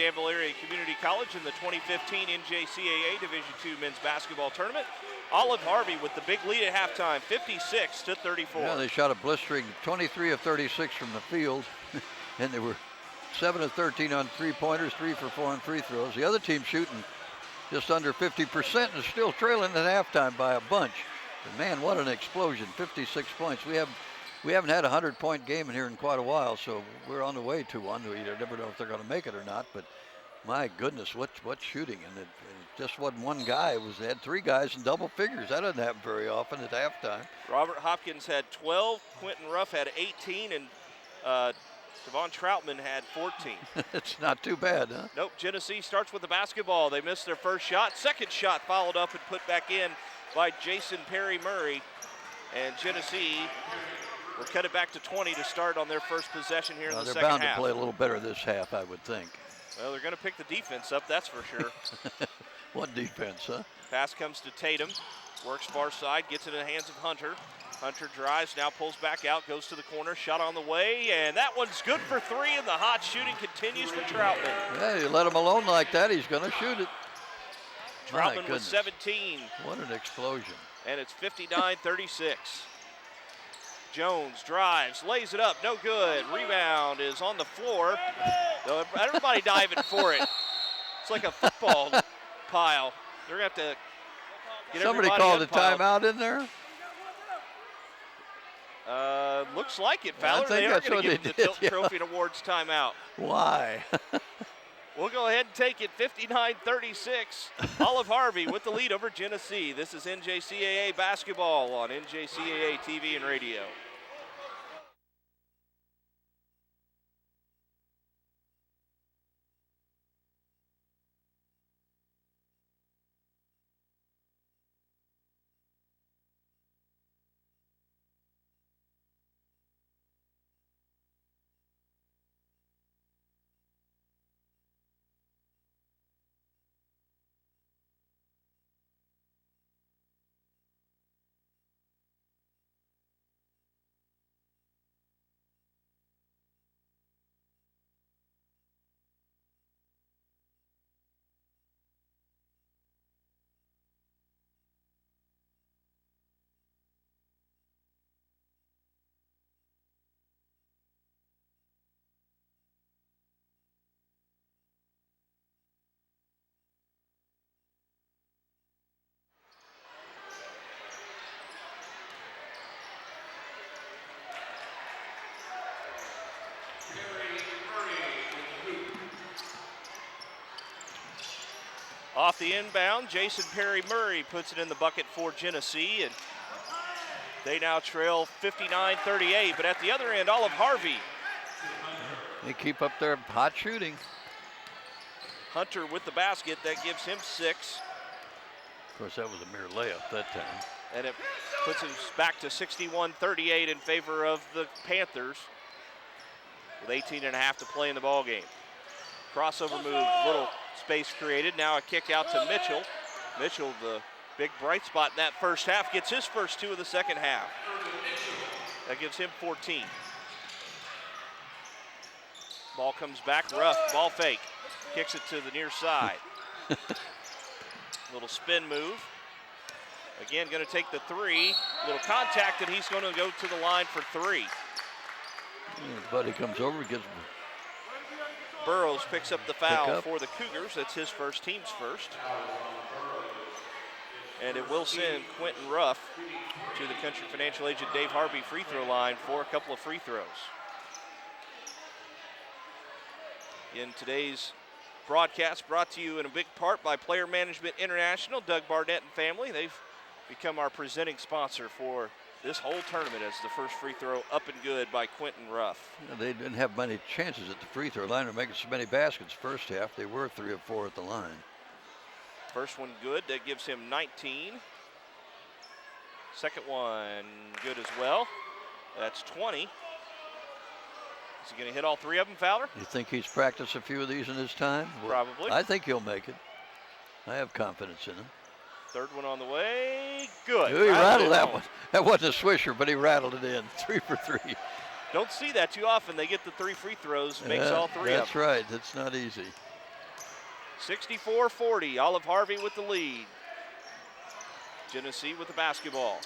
Danville Area Community College in the 2015 NJCAA Division II Men's Basketball Tournament. Olive Harvey with the big lead at halftime, 56-34. Yeah, they shot a blistering 23 of 36 from the field, and they were 7 of 13 on three-pointers, 3 for 4 on free throws. The other team shooting just under 50% and still trailing at halftime by a bunch. But man, what an explosion, 56 points. We haven't had a 100-point game in here in quite a while, so we're on the way to one. You never know if they're going to make it or not, but my goodness, what shooting. And it just wasn't one guy. They had 3 guys in double figures. That doesn't happen very often at halftime. Robert Hopkins had 12, Quentin Ruff had 18, and Devon Troutman had 14. It's not too bad, huh? Nope, Genesee starts with the basketball. They missed their first shot. Second shot followed up and put back in by Jason Perry Murray. And Genesee will cut it back to 20 to start on their first possession here in the second half. They're bound to play a little better this half, I would think. Well, they're going to pick the defense up, that's for sure. What defense, huh? Pass comes to Tatum. Works far side, gets it in the hands of Hunter. Hunter drives, now pulls back out, goes to the corner, shot on the way, and that one's good for 3, and the hot shooting continues for Troutman. Yeah, you let him alone like that, he's going to shoot it. Troutman with 17. What an explosion. And it's 59-36. Jones drives, lays it up, no good. Rebound is on the floor. Everybody diving for it. It's like a football pile. They're going to have to get somebody called a timeout in there? Looks like it, Fowler. They are going to give the Tilt Trophy and Awards timeout. Why? We'll go ahead and take it, 59-36. Olive Harvey with the lead over Genesee. This is NJCAA basketball on NJCAA TV and radio. Off the inbound, Jason Perry Murray puts it in the bucket for Genesee, and they now trail 59-38. But at the other end, Olive Harvey. They keep up their hot shooting. Hunter with the basket, that gives him 6. Of course, that was a mere layup that time. And it puts us back to 61-38 in favor of the Panthers, with 18 and a half to play in the ball game. Crossover move, little space created. Now a kick out to Mitchell. Mitchell, the big bright spot in that first half, gets his first 2 of the second half. That gives him 14. Ball comes back, Ruff, ball fake. Kicks it to the near side. Little spin move. Again, going to take the 3. Little contact, and he's going to go to the line for 3. His buddy comes over, gives him. Burrows picks up the foul for the Cougars. That's his first, team's first. And it will send Quentin Ruff to the Country Financial agent Dave Harvey free throw line for a couple of free throws. In today's broadcast, brought to you in a big part by Player Management International, Doug Barnett and family. They've become our presenting sponsor for this whole tournament as the first free throw up and good by Quentin Ruff. Yeah, they didn't have many chances at the free throw line or making so many baskets first half. They were 3 of 4 at the line. First one good, that gives him 19. Second one good as well. That's 20. Is he going to hit all 3 of them, Fowler? You think he's practiced a few of these in his time? Probably. I think he'll make it. I have confidence in him. Third one on the way, good. He rattled that one. That wasn't a swisher, but he rattled it in. 3 for 3. Don't see that too often. They get the 3 free throws, makes all 3 of them. That's right, it's not easy. 64-40, Olive Harvey with the lead. Genesee with the basketball.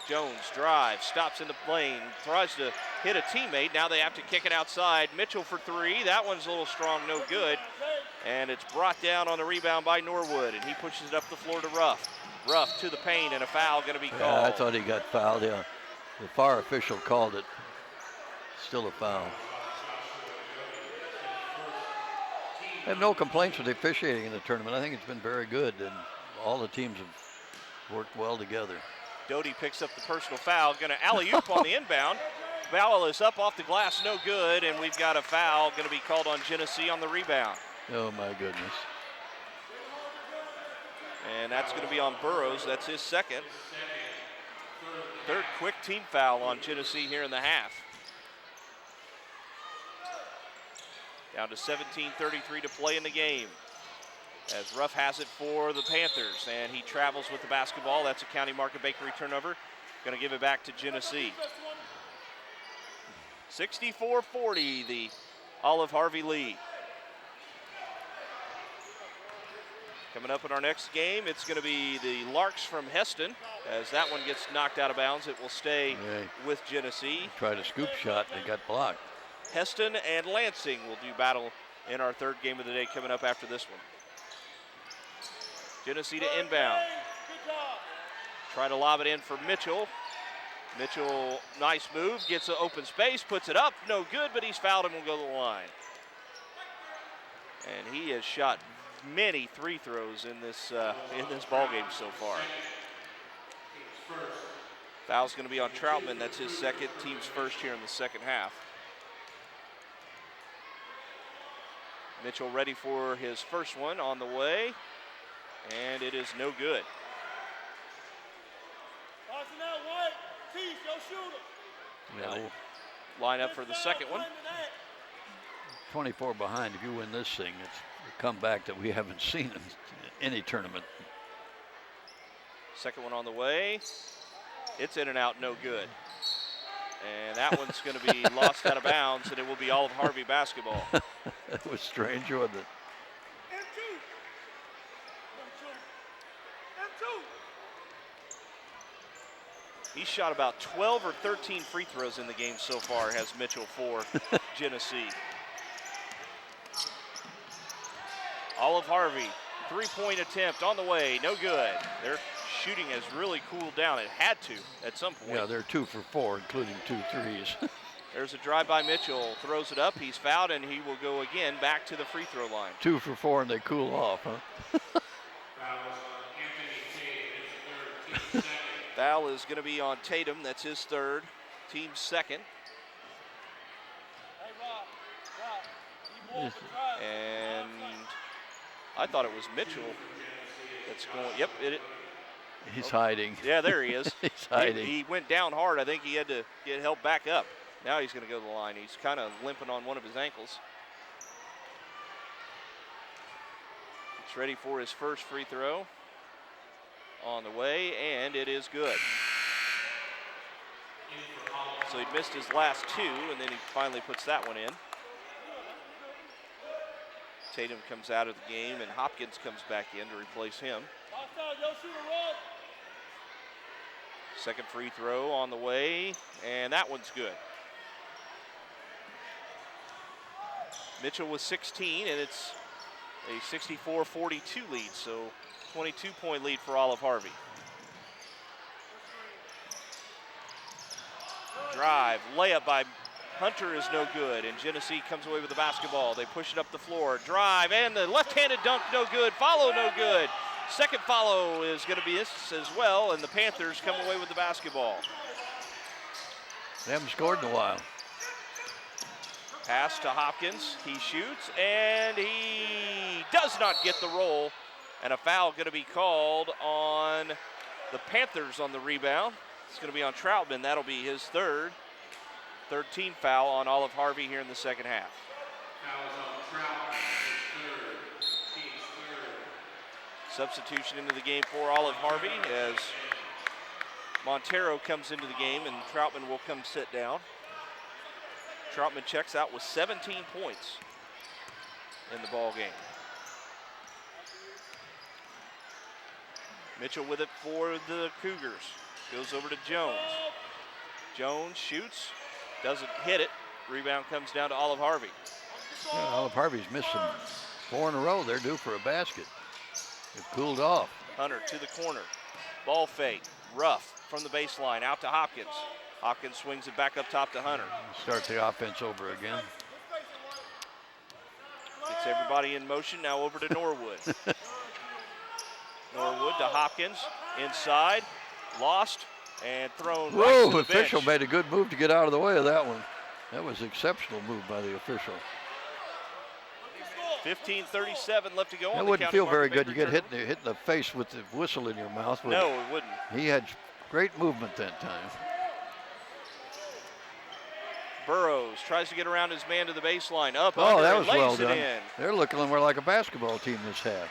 Jones drives, stops in the lane, tries to hit a teammate. Now they have to kick it outside. Mitchell for three. That one's a little strong, no good. And it's brought down on the rebound by Norwood, and he pushes it up the floor to Ruff. Ruff to the paint, and a foul going to be called. Yeah, I thought he got fouled. Yeah, the VAR official called it. Still a foul. I have no complaints with the officiating in the tournament. I think it's been very good, and all the teams have worked well together. Doty picks up the personal foul, going to alley-oop on the inbound. Foul is up off the glass, no good, and we've got a foul going to be called on Genesee on the rebound. Oh my goodness. And that's going to be on Burrows. That's his second. Third quick team foul on Genesee here in the half. Down to 17:33 to play in the game. As Ruff has it for the Panthers, and he travels with the basketball. That's a County Market Bakery turnover. Going to give it back to Genesee. 64-40, the Olive Harvey lead. Coming up in our next game, it's going to be the Larks from Heston. As that one gets knocked out of bounds, it will stay with Genesee. Tried a scoop shot and it got blocked. Heston and Lansing will do battle in our third game of the day coming up after this one. Genesee to inbound. Try to lob it in for Mitchell. Mitchell, nice move, gets an open space, puts it up, no good, but he's fouled and will go to the line. And he has shot many free throws in this ball game so far. Foul's going to be on Troutman. That's his second, team's first here in the second half. Mitchell ready for his first one on the way, and it is no good. Now line up for the second one. 24 behind. If you win this thing, it's a comeback that we haven't seen in any tournament. Second one on the way. It's in and out, no good. And that one's going to be lost out of bounds, and it will be Olive Harvey basketball. That was strange, wasn't it? He shot about 12 or 13 free throws in the game so far, has Mitchell for Genesee. Olive Harvey, three-point attempt on the way, no good. Their shooting has really cooled down. It had to at some point. Yeah, they're 2 for 4, including 2 threes. There's a drive by Mitchell, throws it up, he's fouled, and he will go again back to the free throw line. 2 for 4, and they cool off, huh? Foul is going to be on Tatum. That's his third, team's second. And I thought it was Mitchell that's going. Yep, He's hiding. Yeah, there he is. He's hiding. He went down hard. I think he had to get help back up. Now he's going to go to the line. He's kind of limping on one of his ankles. He's ready for his first free throw. On the way, and it is good. So he missed his last two, and then he finally puts that one in. Tatum comes out of the game, and Hopkins comes back in to replace him. Second free throw on the way, and that one's good. Mitchell with 16, and it's a 64-42 lead, so 22-point lead for Olive Harvey. Drive, layup by Hunter is no good, and Genesee comes away with the basketball. They push it up the floor. Drive, and the left-handed dunk, no good. Follow, no good. Second follow is going to be this as well, and the Panthers come away with the basketball. They haven't scored in a while. Pass to Hopkins. He shoots, and he does not get the roll. And a foul going to be called on the Panthers on the rebound. It's going to be on Troutman. That'll be his third team foul on Olive Harvey here in the second half. Substitution into the game for Olive Harvey as Montero comes into the game, and Troutman will come sit down. Troutman checks out with 17 points in the ball game. Mitchell with it for the Cougars. Goes over to Jones. Jones shoots, doesn't hit it. Rebound comes down to Olive Harvey. Yeah, Olive Harvey's missed them 4 in a row. They're due for a basket. They've cooled off. Hunter to the corner. Ball fake. Rough from the baseline out to Hopkins. Hopkins swings it back up top to Hunter. Start the offense over again. Gets everybody in motion. Now over to Norwood. Norwood to Hopkins. Inside. Lost and thrown right to the official bench. made a good move to get out of the way of that one. That was an exceptional move by the official. 15:37 left to go. That wouldn't feel very good. You get hit in the face with the whistle in your mouth. No, it wouldn't. He had great movement that time. Burrows tries to get around his man to the baseline. Up, Oh, under, that and was well lays it done. in. They're looking more like a basketball team this half.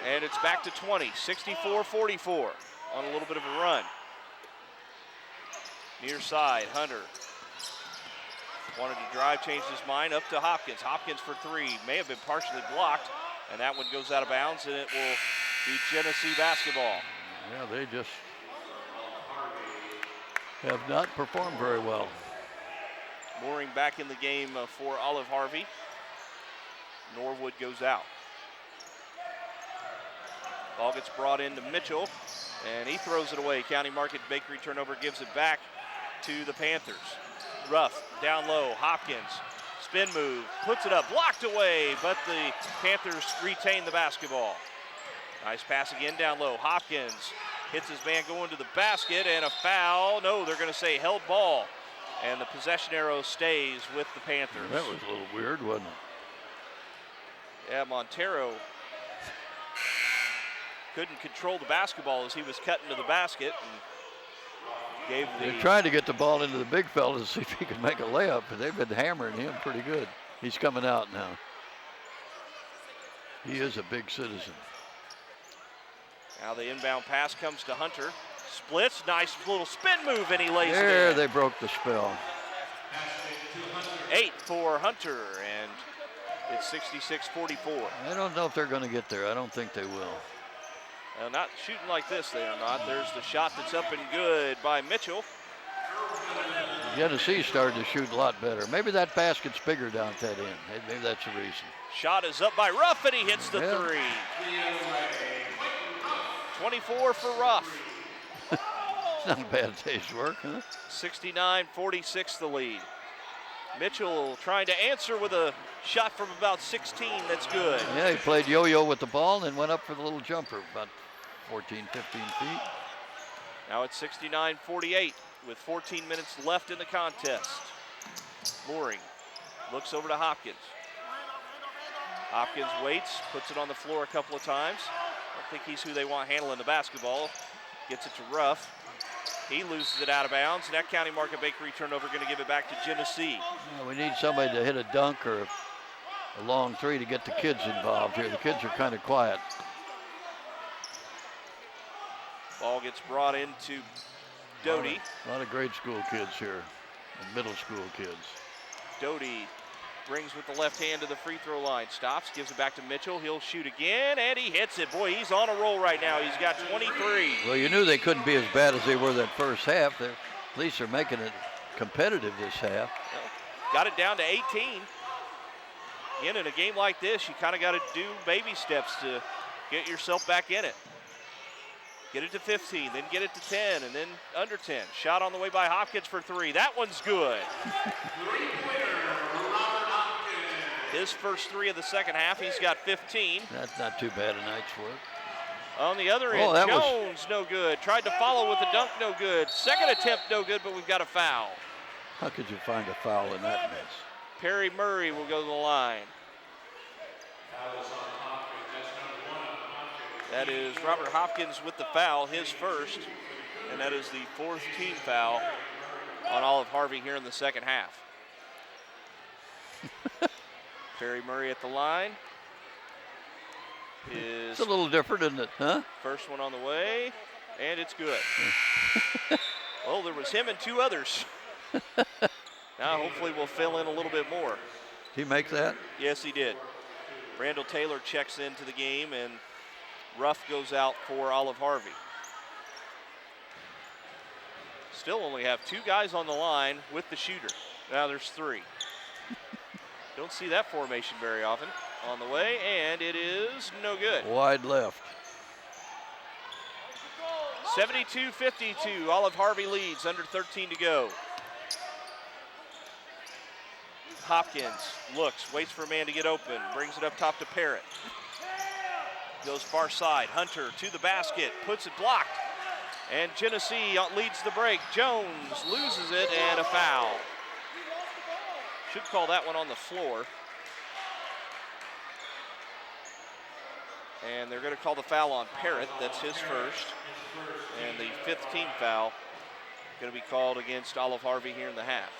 And it's back to 20, 64-44 on a little bit of a run. Near side, Hunter. Wanted to drive, changed his mind, up to Hopkins. Hopkins for three, may have been partially blocked, and that one goes out of bounds, and it will be Genesee basketball. Yeah, they just have not performed very well. Mooring back in the game for Olive Harvey. Norwood goes out. Ball gets brought into Mitchell, and he throws it away. County Market Bakery turnover gives it back to the Panthers. Ruff, down low, Hopkins, spin move, puts it up, blocked away, but the Panthers retain the basketball. Nice pass again down low. Hopkins hits his man going to the basket, and a foul. No, they're going to say held ball, and the possession arrow stays with the Panthers. That was a little weird, wasn't it? Yeah, Montero couldn't control the basketball as he was cutting to the basket and gave the... They're trying to get the ball into the big fella to see if he can make a layup, but they've been hammering him pretty good. He's coming out now. He is a big citizen. Now the inbound pass comes to Hunter. Splits, nice little spin move, and he lays it There, in. they broke the spell. 8 for Hunter, and it's 66-44. I don't know if they're going to get there. I don't think they will. Not shooting like this, they are not. There's the shot that's up and good by Mitchell. Genesee started to shoot a lot better. Maybe that basket's bigger down at that end. Maybe that's the reason. Shot is up by Ruff, and he hits the three. 24 for Ruff. Not a bad day's work, huh? 69-46 the lead. Mitchell trying to answer with a shot from about 16. That's good. Yeah, he played yo-yo with the ball and then went up for the little jumper, about 14, 15 feet. Now it's 69-48 with 14 minutes left in the contest. Mooring looks over to Hopkins. Hopkins waits, puts it on the floor a couple of times. I don't think he's who they want handling the basketball. Gets it to Ruff. He loses it out of bounds, and that County Market Bakery turnover going to give it back to Genesee. Yeah, we need somebody to hit a dunk or a long three to get the kids involved here. The kids are kind of quiet. Ball gets brought into Doty. A lot of grade school kids here, and middle school kids. Doty brings with the left hand to the free throw line. Stops, gives it back to Mitchell. He'll shoot again, and he hits it. Boy, he's on a roll right now. He's got 23. Well, you knew they couldn't be as bad as they were that first half. At least they're making it competitive this half. Got it down to 18. Again, in a game like this, you kind of got to do baby steps to get yourself back in it. Get it to 15, then get it to 10, and then under 10. Shot on the way by Hopkins for three. That one's good. His first three of the second half, he's got 15. That's not too bad a night's work. On the other end, Jones, no good. Tried to follow with the dunk, no good. Second attempt, no good, but we've got a foul. How could you find a foul in that mess? Perry Murray will go to the line. That is Robert Hopkins with the foul, his first, and that is the fourth team foul on Olive Harvey here in the second half. Perry Murray at the line. It's a little different, isn't it, huh? First one on the way, and it's good. Well, there was him and two others. Now hopefully we'll fill in a little bit more. Did he make that? Yes, he did. Randall Taylor checks into the game, and Rough goes out for Olive Harvey. Still only have 2 guys on the line with the shooter. Now there's 3. Don't see that formation very often. On the way, and it is no good. Wide left. 72-52, Olive Harvey leads, under 13 to go. Hopkins looks, waits for a man to get open, brings it up top to Parrott. Goes far side, Hunter to the basket, puts it blocked. And Genesee leads the break. Jones loses it, and a foul. Should call that one on the floor. And they're going to call the foul on Parrott. That's his first. And the 5th team foul going to be called against Olive Harvey here in the half.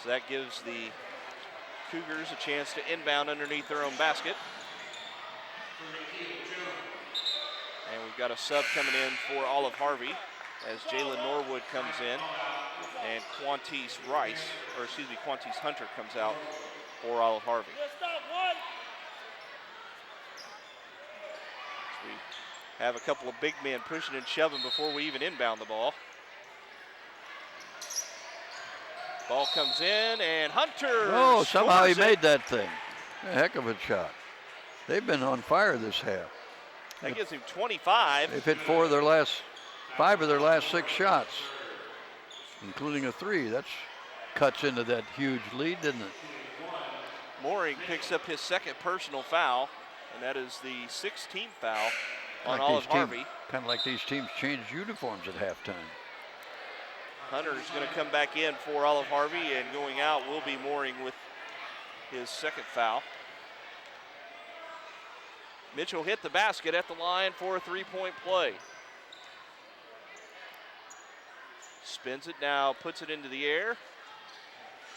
So that gives the Cougars a chance to inbound underneath their own basket. And we've got a sub coming in for Olive Harvey as Jalen Norwood comes in. And Quantice Hunter comes out for Olive Harvey. So we have a couple of big men pushing and shoving before we even inbound the ball. Ball comes in, and Hunter somehow he scores made that thing. A heck of a shot. They've been on fire this half. That gives him 25. They've hit 5 of their last 6 shots, including a 3. That cuts into that huge lead, didn't it? Mooring picks up his 2nd personal foul, and that is the 6th team foul on Olive Harvey. Kind of like these teams changed uniforms at halftime. Hunter's going to come back in for Olive Harvey, and going out will be Mooring with his 2nd foul. Mitchell hit the basket at the line for a 3-point play. Spins it now, puts it into the air.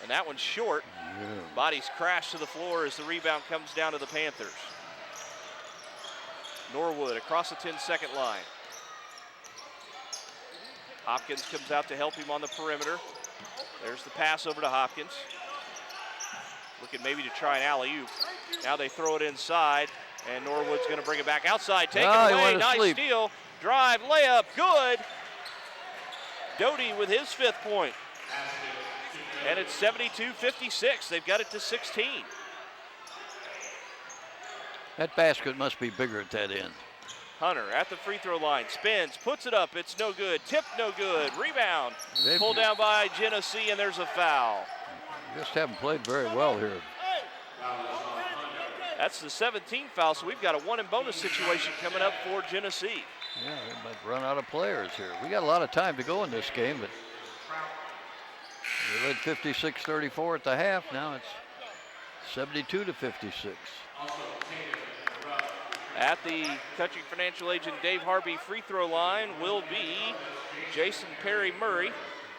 And that one's short. Yeah. Bodies crash to the floor as the rebound comes down to the Panthers. Norwood across the 10-second line. Hopkins comes out to help him on the perimeter. There's the pass over to Hopkins. Looking maybe to try an alley-oop. Now they throw it inside, and Norwood's going to bring it back outside. Take it away. Nice steal. Drive, layup, good. Doty with his 5th point. And it's 72-56. They've got it to 16. That basket must be bigger at that end. Hunter at the free throw line, spins, puts it up, it's no good, tip no good, rebound, pulled down by Genesee, and there's a foul. Just haven't played very well here. That's the 17th foul, so we've got a 1 and bonus situation coming up for Genesee. Yeah, they might run out of players here. We got a lot of time to go in this game, but they led 56-34 at the half. Now it's 72-56. At the Country Financial Agent Dave Harvey free throw line will be Jason Perry Murray.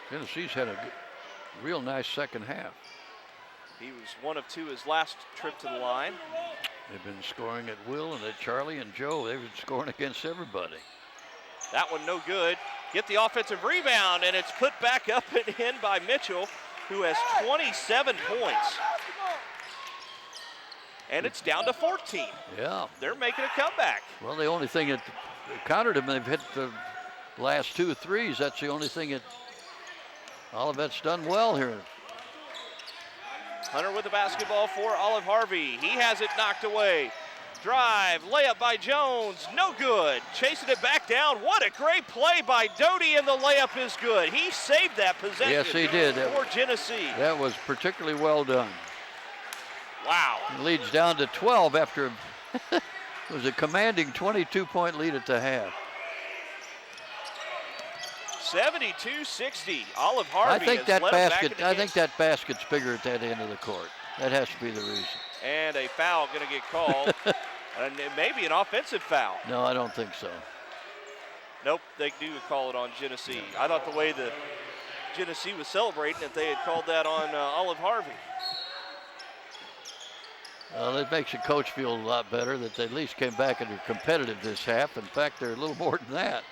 Tennessee's had a real nice second half. He was 1 of 2 his last trip to the line. They've been scoring at will, and at Charlie and Joe, they've been scoring against everybody. That one no good. Get the offensive rebound, and it's put back up and in by Mitchell, who has 27 points. And it's down to 14. Yeah. They're making a comeback. Well, the only thing that countered them, they've hit the last 2 threes. That's the only thing that Olivet's done well here. Hunter with the basketball for Olive Harvey. He has it knocked away. Drive, layup by Jones, no good. Chasing it back down. What a great play by Doty, and the layup is good. He saved that possession. Yes, he did. For Genesee. That was particularly well done. Wow. It leads down to 12 after it was a commanding 22-point lead at the half. 72-60. Olive Harvey I think that basket's bigger at that end of the court. That has to be the reason. And a foul going to get called. And maybe an offensive foul. No, I don't think so. Nope, they do call it on Genesee. I thought the way the Genesee was celebrating that they had called that on Olive Harvey. Well, it makes the coach feel a lot better that they at least came back and are competitive this half. In fact, they're a little more than that.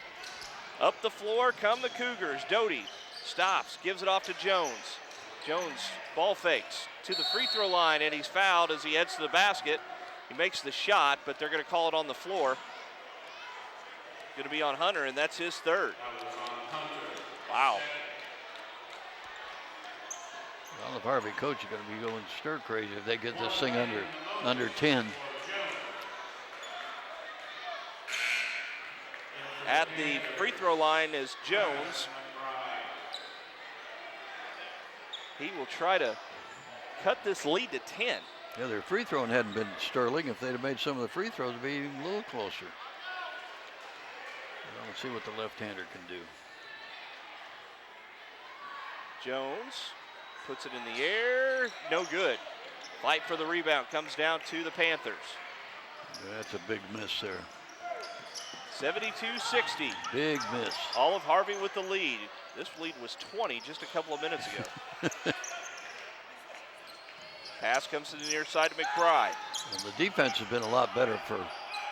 Up the floor come the Cougars. Doty stops, gives it off to Jones. Jones ball fakes to the free throw line, and he's fouled as he heads to the basket. He makes the shot, but they're going to call it on the floor. Going to be on Hunter, and that's his third. Wow. Olive Harvey coach is going to be going stir crazy if they get this thing under 10. At the free throw line is Jones. He will try to cut this lead to 10. Yeah, their free throwing hadn't been sterling. If they'd have made some of the free throws, it'd be even a little closer. But let's see what the left-hander can do. Jones puts it in the air, no good. Fight for the rebound comes down to the Panthers. That's a big miss there. 72-60. Big miss. Olive Harvey with the lead. This lead was 20 just a couple of minutes ago. Pass comes to the near side to McBride. And the defense has been a lot better for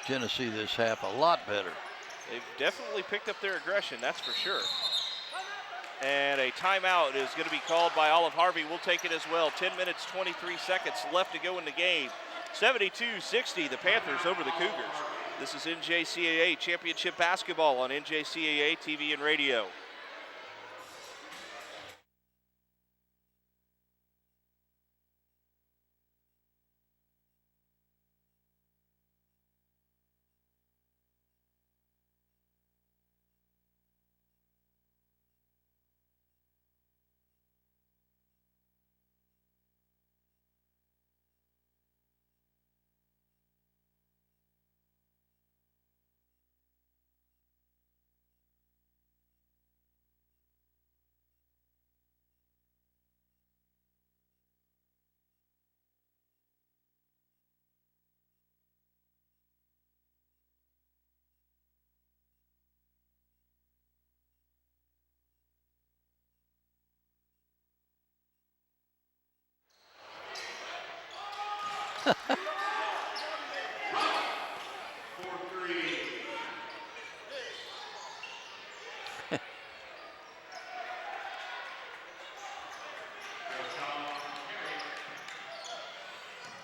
Genesee this half, a lot better. They've definitely picked up their aggression, that's for sure. And a timeout is going to be called by Olive Harvey. We'll take it as well. 10 minutes, 23 seconds left to go in the game. 72-60, the Panthers over the Cougars. This is NJCAA Championship Basketball on NJCAA TV and radio.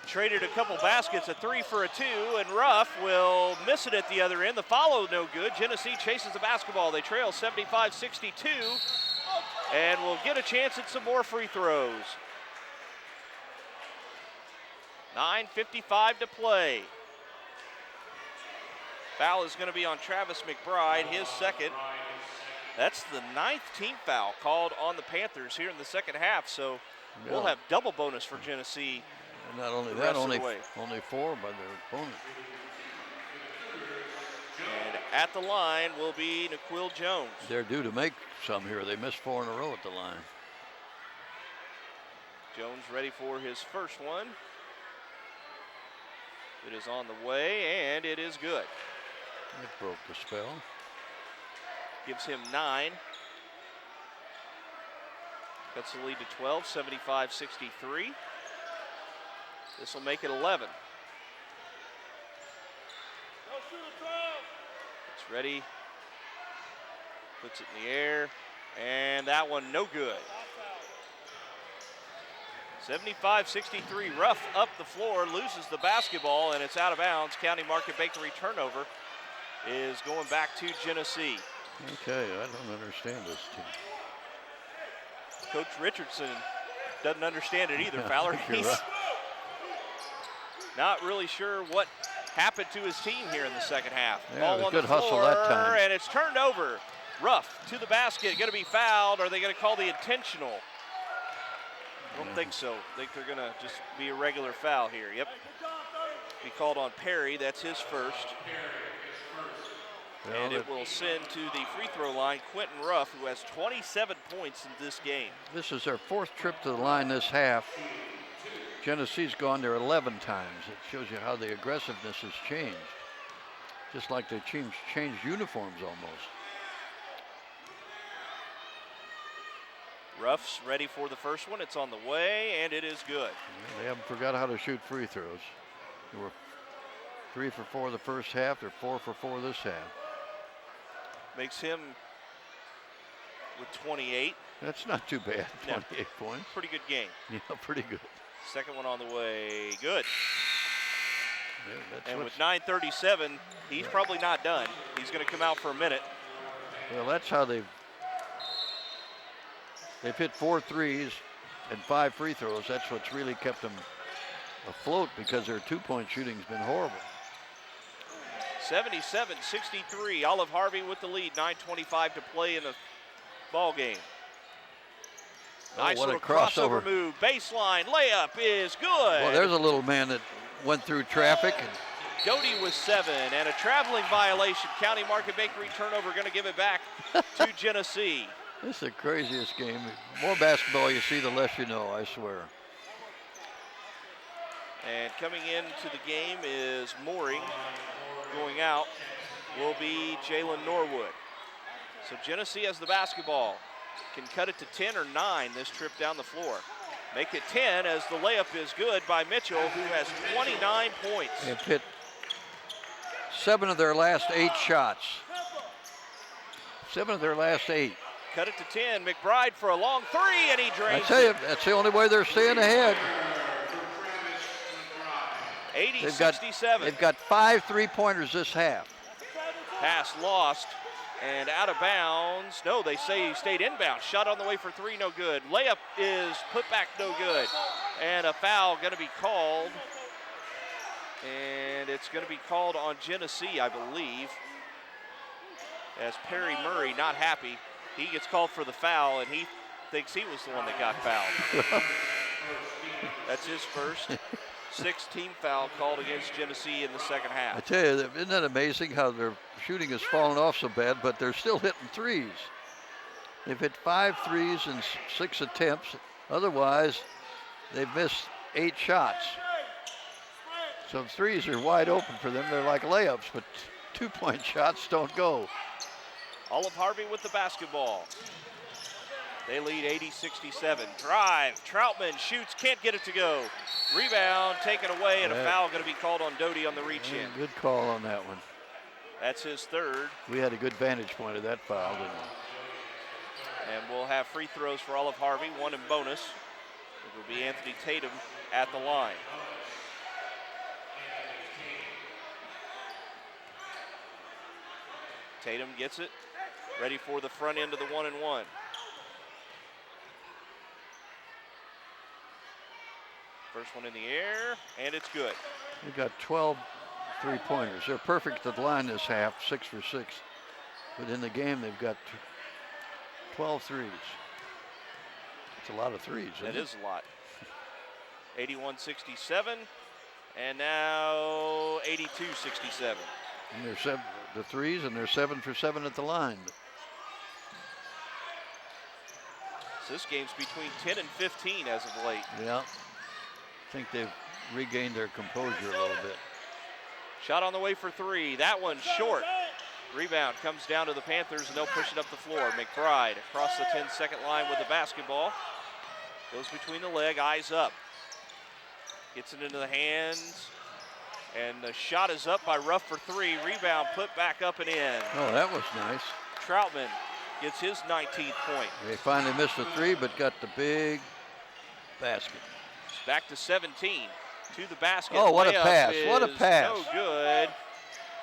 Traded a couple baskets, a 3 for a 2, and Ruff will miss it at the other end. The follow no good. Genesee chases the basketball. They trail 75-62 and will get a chance at some more free throws. 9:55 to play. Foul is going to be on Travis McBride, his second. That's the 9th team foul called on the Panthers here in the second half, so we'll have double bonus for Genesee. And not only that, only 4 by their opponent. And at the line will be Naquil Jones. They're due to make some here. They missed 4 in a row at the line. Jones ready for his first one. It is on the way, and it is good. It broke the spell. Gives him 9. Cuts the lead to 12, 75-63. This will make it 11. It's ready. Puts it in the air. And that one no good. 75-63. Ruff up the floor, loses the basketball, and it's out of bounds. County Market Bakery turnover is going back to Genesee. Okay, I don't understand this team. Coach Richardson doesn't understand it either, Fowler. He's right. Not really sure what happened to his team here in the second half. Yeah, Ball it was on good the hustle floor, that time. and it's turned over. Ruff to the basket, going to be fouled. Are they going to call the intentional? I don't think so. I think they're going to just be a regular foul here. Yep. Be called on Perry. That's his first. Well, and it will send to the free throw line Quentin Ruff, who has 27 points in this game. This is their 4th trip to the line this half. Genesee's gone there 11 times. It shows you how the aggressiveness has changed. Just like they changed uniforms almost. Ruff's ready for the first one. It's on the way, and it is good. Yeah, they haven't forgot how to shoot free throws. They were 3 for 4 the first half. They're 4 for 4 this half. Makes him with 28. That's not too bad, 28 points. Pretty good game. Yeah, pretty good. Second one on the way, good. And with 9:37, he's probably not done. He's going to come out for a minute. Well, that's how they've hit 4 threes and 5 free throws. That's what's really kept them afloat, because their 2-point shooting's been horrible. 77-63. Olive Harvey with the lead. 9:25 to play in the ball game. Nice what a little crossover move. Baseline layup is good. Well, there's a little man that went through traffic. And Doty with 7 and a traveling violation. County Market Bakery turnover, going to give it back to Genesee. This is the craziest game. The more basketball you see, the less you know, I swear. And coming into the game is Mooring. Going out will be Jalen Norwood. So Genesee has the basketball. Can cut it to 10 or 9 this trip down the floor. Make it 10 as the layup is good by Mitchell, who has 29 points. They've hit 7 of their last 8 shots. 7 of their last 8. Cut it to 10. McBride for a long 3, and he drains I tell you, that's the only way they're staying ahead. 80-67. They've got 5 3-pointers this half. Pass lost and out of bounds. No, they say he stayed inbound. Shot on the way for 3, no good. Layup is put back, no good. And a foul going to be called. And it's going to be called on Genesee, I believe. As Perry Murray, not happy. He gets called for the foul, and he thinks he was the one that got fouled. That's his first 6-team foul called against Genesee in the second half. I tell you, isn't that amazing how their shooting has fallen off so bad, but they're still hitting threes. They've hit 5 threes in 6 attempts. Otherwise, they've missed 8 shots. So threes are wide open for them. They're like layups, but 2-point shots don't go. Olive Harvey with the basketball. They lead 80-67. Drive, Troutman shoots, can't get it to go. Rebound taken away, and a foul going to be called on Doty on the reach-in. Good call on that one. That's his third. We had a good vantage point of that foul, didn't we? And we'll have free throws for Olive Harvey, 1 in bonus. It will be Anthony Tatum at the line. Tatum gets it, ready for the front end of the 1-and-1. First one in the air, and it's good. They've got 12 3-pointers. They're perfect at the line this half, 6 for 6. But in the game, they've got 12 threes. It's a lot of threes, isn't it? That is a lot. 81-67, and now 82-67. And they're the threes, and they're 7 for 7 at the line. So this game's between 10 and 15 as of late. Yeah, I think they've regained their composure a little bit. Shot on the way for 3. That one short. Rebound comes down to the Panthers, and they'll push it up the floor. McBride across the 10-second line with the basketball. Goes between the leg, eyes up. Gets it into the hands. And the shot is up by Ruff for 3. Rebound put back up and in. Oh, that was nice. Troutman gets his 19th point. They finally missed a 3, but got the big basket. Back to 17. To the basket. Oh, what a Layup pass. What a pass. No good.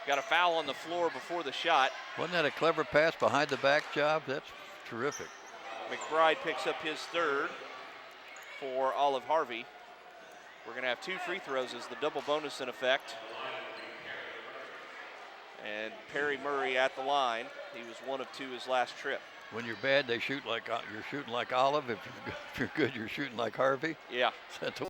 Got a foul on the floor before the shot. Wasn't that a clever pass behind the back job? That's terrific. McBride picks up his third for Olive Harvey. We're going to have 2 free throws as the double bonus in effect. And Perry Murray at the line. He was 1 of 2 his last trip. When you're bad, they shoot like you're shooting like Olive. If you're good, you're shooting like Harvey. Yeah. That's the